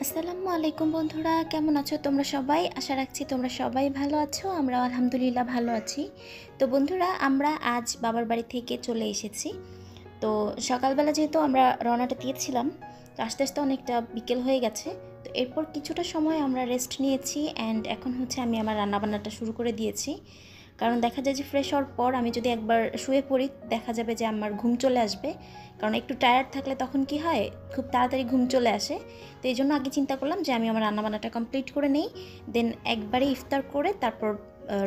আসসালামু আলাইকুম বন্ধুরা, কেমন আছো তোমরা সবাই? আশা রাখছি তোমরা সবাই ভালো আছো। আমরা আলহামদুলিল্লাহ ভালো আছি। তো বন্ধুরা, আমরা আজ বাবার বাড়ি থেকে চলে এসেছি। তো সকালবেলা যেহেতু আমরা রওনাটা দিয়েছিলাম, তো আস্তে আস্তে অনেকটা বিকেল হয়ে গেছে। তো এরপর কিছুটা সময় আমরা রেস্ট নিয়েছি অ্যান্ড এখন হচ্ছে আমি আমার রান্নাবান্নাটা শুরু করে দিয়েছি। কারণ দেখা যায় যে ফ্রেশ হওয়ার পর আমি যদি একবার শুয়ে পড়ি, দেখা যাবে যে আমার ঘুম চলে আসবে। কারণ একটু টায়ার্ড থাকলে তখন কি হয়, খুব তাড়াতাড়ি ঘুম চলে আসে। তো এই জন্য আগে চিন্তা করলাম যে আমি আমার রান্নাবান্নাটা কমপ্লিট করে নেই, দেন একবারে ইফতার করে তারপর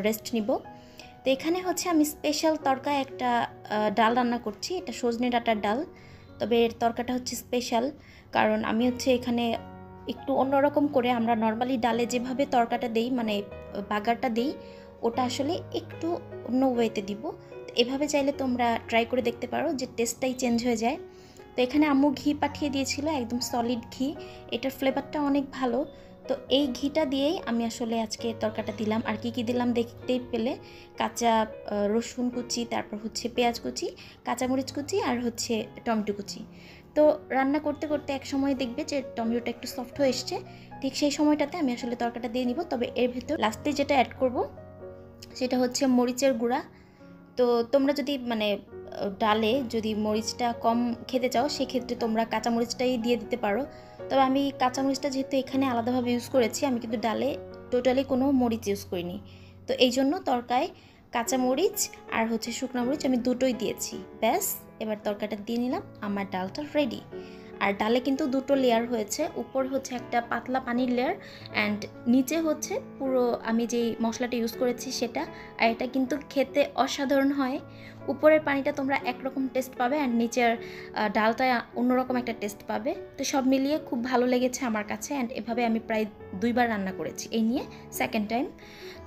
রেস্ট নিব। তো এখানে হচ্ছে আমি স্পেশাল তরকা একটা ডাল রান্না করছি। এটা সজনে ডাঁটার ডাল, তবে এর তরকাটা হচ্ছে স্পেশাল। কারণ আমি হচ্ছে এখানে একটু অন্যরকম করে, আমরা নর্মালি ডালে যেভাবে তরকাটা দেই, মানে বাগারটা দিই, ওটা আসলে একটু অন্য ওয়েতে দিব। তো এভাবে চাইলে তোমরা ট্রাই করে দেখতে পারো, যে টেস্টটাই চেঞ্জ হয়ে যায়। তো এখানে আম্মু ঘি পাঠিয়ে দিয়েছিল, একদম সলিড ঘি। এটার ফ্লেভারটা অনেক ভালো। তো এই ঘিটা দিয়েই আমি আসলে আজকে তরকাটা দিলাম। আর কি কি দিলাম দেখতেই পেলে, কাঁচা রসুন কুচি, তারপর হচ্ছে পেঁয়াজ কুচি, কাঁচামরিচ কুচি, আর হচ্ছে টমেটো কুচি। তো রান্না করতে করতে এক সময় দেখবে যে টমেটোটা একটু সফট হয়ে এসছে, ঠিক সেই সময়টাতে আমি আসলে তরকাটা দিয়ে নিব। তবে এর ভেতর লাস্টে যেটা অ্যাড করব সেটা হচ্ছে মরিচের গুঁড়া। তো তোমরা যদি মানে ডালে যদি মরিচটা কম খেতে চাও, সেক্ষেত্রে তোমরা কাঁচামরিচটাই দিয়ে দিতে পারো। তবে আমি কাঁচামরিচটা যেহেতু এখানে আলাদাভাবে ইউজ করেছি, আমি কিন্তু ডালে টোটালি কোনো মরিচ ইউজ করিনি। তো এই জন্য তরকায় কাঁচামরিচ আর হচ্ছে শুকনো মরিচ আমি দুটোই দিয়েছি। ব্যাস, এবার তরকাটা দিয়ে নিলাম, আমার ডালটা রেডি। আর ডালে কিন্তু দুটো লেয়ার হয়েছে, উপর হচ্ছে একটা পাতলা পানির লেয়ার, অ্যান্ড নিচে হচ্ছে পুরো আমি যেই মশলাটা ইউজ করেছি সেটা। আর এটা কিন্তু খেতে অসাধারণ হয়। উপরের পানিটা তোমরা একরকম টেস্ট পাবে, আর নিচের ডালটা অন্যরকম একটা টেস্ট পাবে। তো সব মিলিয়ে খুব ভালো লেগেছে আমার কাছে, অ্যান্ড এভাবে আমি প্রায় 2বার রান্না করেছি, এই নিয়ে সেকেন্ড টাইম।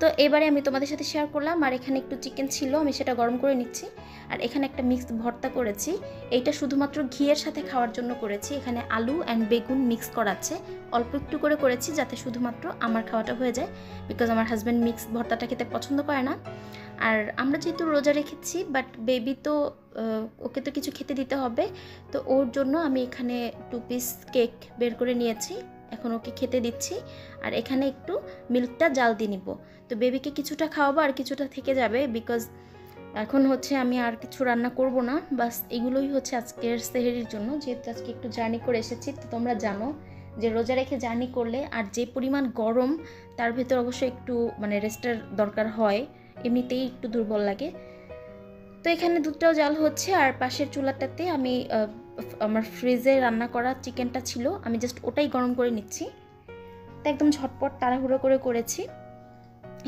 তো এবারে আমি তোমাদের সাথে শেয়ার করলাম। আর এখানে একটু চিকেন ছিল, আমি সেটা গরম করে নিচ্ছি। আর এখানে একটা মিক্সড ভর্তা করেছি, এইটা শুধুমাত্র ঘিয়ের সাথে খাওয়ার জন্য করেছি। এখানে আলু অ্যান্ড বেগুন মিক্স করা আছে, অল্প একটু করে করেছি যাতে শুধুমাত্র আমার খাওয়াটা হয়ে যায়, বিকজ আমার হাজব্যান্ড মিক্সড ভর্তাটা খেতে পছন্দ করে না। আর আমরা যেহেতু রোজা রেখেছি, বাট বেবি তো ওকে তো কিছু খেতে দিতে হবে। তো ওর জন্য আমি এখানে 2 পিস কেক বের করে নিয়েছি, এখন ওকে খেতে দিচ্ছি। আর এখানে একটু মিল্কটা জাল দিয়ে নিব। তো বেবিকে কিছুটা খাওয়াবো আর কিছুটা থেকে যাবে, বিকজ এখন হচ্ছে আমি আর কিছু রান্না করব না। বাস এগুলোই হচ্ছে আজকের সেহরির জন্য, যেহেতু আজকে একটু জার্নি করে এসেছি। তো তোমরা জানো যে রোজা রেখে জার্নি করলে আর যে পরিমাণ গরম, তার ভেতর অবশ্যই একটু মানে রেস্টের দরকার হয়, এমনিতেই একটু দুর্বল লাগে। তো এখানে দুধটাও জাল হচ্ছে, আর পাশের চুলাটাতে আমি আমার ফ্রিজে রান্না করা চিকেনটা ছিল, আমি জাস্ট ওটাই গরম করে নিচ্ছি। তো একদম ঝটপট তাড়াহুড়ো করে করেছি।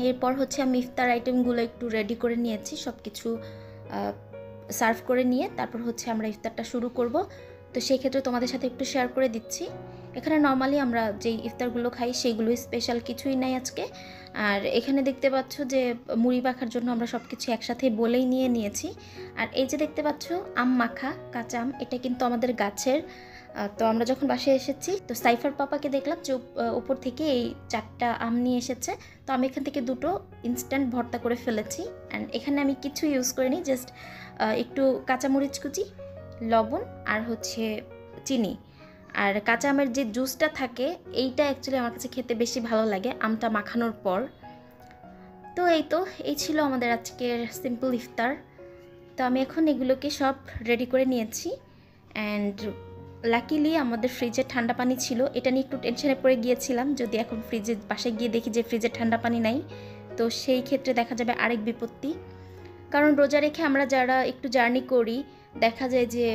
এরপর হচ্ছে আমি ইফতার আইটেমগুলো একটু রেডি করে নিয়েছি, সব কিছু সার্ভ করে নিয়ে তারপর হচ্ছে আমরা ইফতারটা শুরু করব। তো সেই ক্ষেত্রে তোমাদের সাথে একটু শেয়ার করে দিচ্ছি। এখানে নর্মালি আমরা যেই ইফতারগুলো খাই সেইগুলোই, স্পেশাল কিছুই নাই আজকে। আর এখানে দেখতে পাচ্ছ যে মুড়ি মাখার জন্য আমরা সব কিছু একসাথে বলেই নিয়ে নিয়েছি। আর এই যে দেখতে পাচ্ছ আম মাখা, কাঁচা আম, এটা কিন্তু আমাদের গাছের। তো আমরা যখন বাসায় এসেছি, তো সাইফার পাপাকে দেখলাম যে উপর থেকে এই 4টা আম নিয়ে এসেছে। তো আমি এখান থেকে 2টো ইনস্ট্যান্ট ভর্তা করে ফেলেছি। অ্যান্ড এখানে আমি কিছু ইউজ করিনি, জাস্ট একটু কাঁচামরিচ কুচি, লবণ, আর হচ্ছে চিনি। আর কাঁচা আমের যে জুসটা থাকে, এইটা অ্যাকচুয়ালি আমার কাছে খেতে বেশি ভালো লাগে আমটা মাখানোর পর। তো এই ছিল আমাদের আজকের সিম্পল ইফতার। তো আমি এখন এগুলোকে সব রেডি করে নিয়েছি। অ্যান্ড লাকিলি আমাদের ফ্রিজে ঠান্ডা পানি ছিল, এটা নিয়ে একটু টেনশনে পড়ে গিয়েছিলাম, যদি এখন ফ্রিজে বাসায় গিয়ে দেখি যে ফ্রিজে ঠান্ডা পানি নাই, তো সেই ক্ষেত্রে দেখা যাবে আরেক বিপত্তি। কারণ রোজা রেখে আমরা যারা একটু জার্নি করি, দেখা যায় যে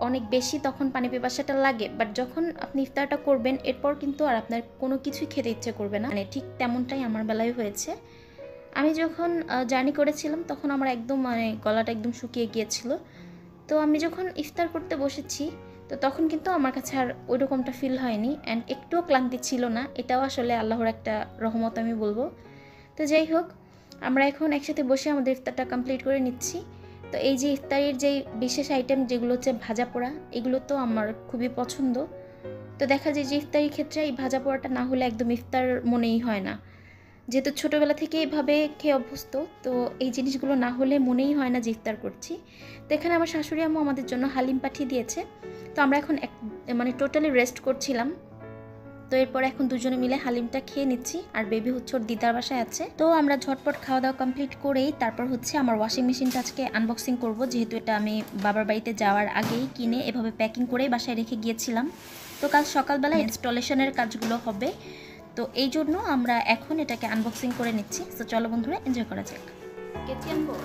অনেক বেশি তখন পানি পিপাসাটা লাগে, বাট যখন আপনি ইফতারটা করবেন এরপর কিন্তু আর আপনার কোনো কিছুই খেতে ইচ্ছে করবে না। মানে ঠিক তেমনটাই আমার বেলায় হয়েছে। আমি যখন জার্নি করেছিলাম তখন আমার একদম মানে গলাটা একদম শুকিয়ে গিয়েছিল। তো আমি যখন ইফতার করতে বসেছি, তো তখন কিন্তু আমার কাছে আর ওই রকমটা ফিল হয়নি, অ্যান্ড একটুও ক্লান্তি ছিল না। এটাও আসলে আল্লাহর একটা রহমত আমি বলবো। তো যাই হোক, আমরা এখন একসাথে বসে আমাদের ইফতারটা কমপ্লিট করে নিচ্ছি। তো এই যে ইফতারির যেই বিশেষ আইটেম যেগুলো হচ্ছে ভাজা পোড়া, এগুলো তো আমার খুবই পছন্দ। তো দেখা যায় যে ইফতারির ক্ষেত্রে এই ভাজা পোড়াটা না হলে একদম ইফতার মনেই হয় না। যেহেতু ছোটোবেলা থেকে এইভাবে খেয়ে অভ্যস্ত, তো এই জিনিসগুলো না হলে মনেই হয় না যে ইফতার করছি। তো এখানে আমার শাশুড়ি আম্মু আমাদের জন্য হালিম পাঠিয়ে দিয়েছে। তো আমরা এখন মানে টোটালি রেস্ট করছিলাম। তো এরপর এখন দুজনে মিলে হালিমটা খেয়ে নিচ্ছি, আর বেবি হচ্ছে ওর দিদার বাসায় আছে। তো আমরা ঝটপট খাওয়া দাওয়া কমপ্লিট করেই তারপর হচ্ছে আমার ওয়াশিং মেশিনটা আজকে আনবক্সিং করব, যেহেতু এটা আমি বাবার বাড়িতে যাওয়ার আগেই কিনে এভাবে প্যাকিং করেই বাসায় রেখে গিয়েছিলাম। তো কাল সকালবেলা ইনস্টলেশনের কাজগুলো হবে, তো এই জন্য আমরা এখন এটাকে আনবক্সিং করে নিচ্ছি। তো চলো বন্ধুরা, এনজয় করা যাক। কেচি আনবো।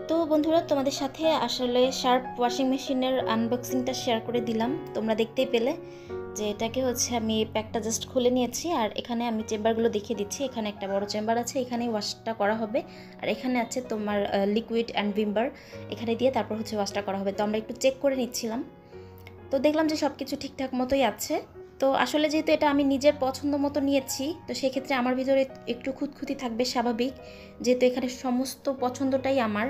তো বন্ধুরা, তোমাদের সাথে আসলে শার্প ওয়াশিং মেশিনের আনবক্সিংটা শেয়ার করে দিলাম। তোমরা দেখতেই পেলে যে এটাকে হচ্ছে আমি প্যাকটা জাস্ট খুলে নিয়েছি, আর এখানে আমি চেম্বারগুলো দেখিয়ে দিচ্ছি। এখানে একটা বড় চেম্বার আছে, এখানেই ওয়াশটা করা হবে, আর এখানে আছে তোমার লিকুইড অ্যান্ড ভিমবার, এখানে দিয়ে তারপর হচ্ছে ওয়াশটা করা হবে। তো আমরা একটু চেক করে নিচ্ছিলাম, তো দেখলাম যে সব কিছু ঠিকঠাক মতোই আছে। তো আসলে যেহেতু এটা আমি নিজের পছন্দ মতো নিয়েছি, তো সেক্ষেত্রে আমার ভিতরে একটু খুঁতখুঁতি থাকবে স্বাভাবিক, যেহেতু এখানে সমস্ত পছন্দটাই আমার।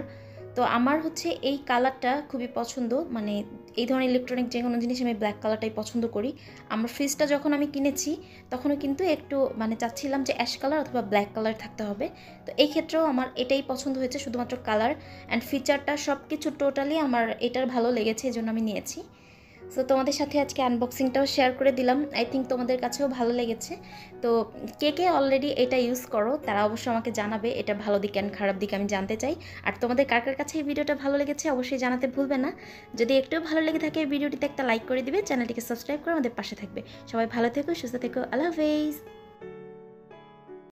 তো আমার হচ্ছে এই কালারটা খুবই পছন্দ, মানে এই ধরনের ইলেকট্রনিক যে কোনো জিনিস আমি ব্ল্যাক কালারটাই পছন্দ করি। আমার ফ্রিজটা যখন আমি কিনেছি তখনও কিন্তু একটু মানে চাচ্ছিলাম যে অ্যাশ কালার অথবা ব্ল্যাক কালার থাকতে হবে। তো এই ক্ষেত্রেও আমার এটাই পছন্দ হয়েছে, শুধুমাত্র কালার অ্যান্ড ফিচারটা সব কিছু টোটালি আমার এটার ভালো লেগেছে, এই জন্য আমি নিয়েছি। সো তোমাদের সাথে আজকে আনবক্সিংটাও শেয়ার করে দিলাম। আই থিঙ্ক তোমাদের কাছেও ভালো লেগেছে। তো কে কে অলরেডি এটা ইউজ করো তারা অবশ্যই আমাকে জানাবে, এটা ভালো দিক অ্যান্ড খারাপ দিক আমি জানতে চাই। আর তোমাদের কার কার কাছে এই ভিডিওটা ভালো লেগেছে অবশ্যই জানাতে ভুলবে না। যদি একটু ভালো লেগে থাকে ভিডিওটিতে একটা লাইক করে দিবে, চ্যানেলটিকে সাবস্ক্রাইব করে আমাদের পাশে থাকবে। সবাই ভালো থেকো, সুস্থ থেকো, আল্লাহ হাফেজ।